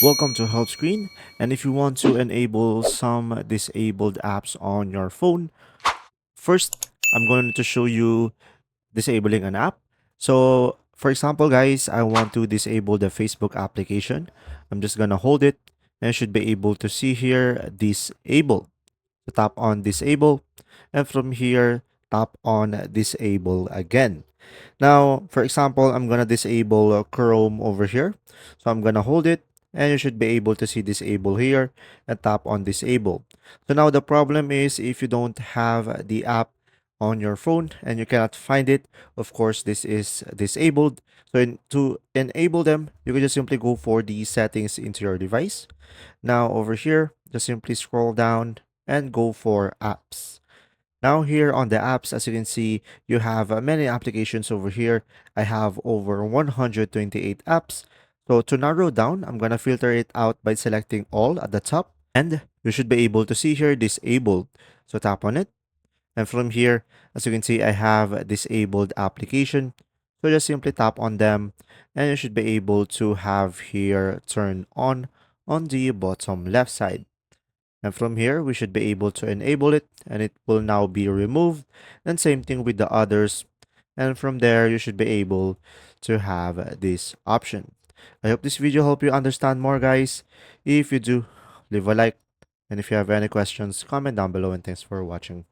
Welcome to Help Screen. And if you want to enable some disabled apps on your phone, first I'm going to show you disabling an app. So for example, guys, I want to disable the Facebook application. I'm just gonna hold it and you should be able to see here disable. So tap on disable, and from here tap on disable again. Now, for example, I'm gonna disable Chrome over here. So I'm gonna hold it and you should be able to see disable here and tap on disable. So now the problem is if you don't have the app on your phone and you cannot find it, of course, this is disabled. So to enable them, you can just simply go for the settings into your device. Now over here, just simply scroll down and go for apps. Now here on the apps, as you can see, you have many applications over here. I have over 128 apps. So to narrow down, I'm going to filter it out by selecting all at the top. And you should be able to see here disabled. So tap on it. And from here, as you can see, I have a disabled application. So just simply tap on them and you should be able to have here turn on the bottom left side. And from here, we should be able to enable it and it will now be removed. And same thing with the others. And from there, you should be able to have this option. I hope this video helped you understand more, guys. If you do, leave a like. And if you have any questions, comment down below and thanks for watching.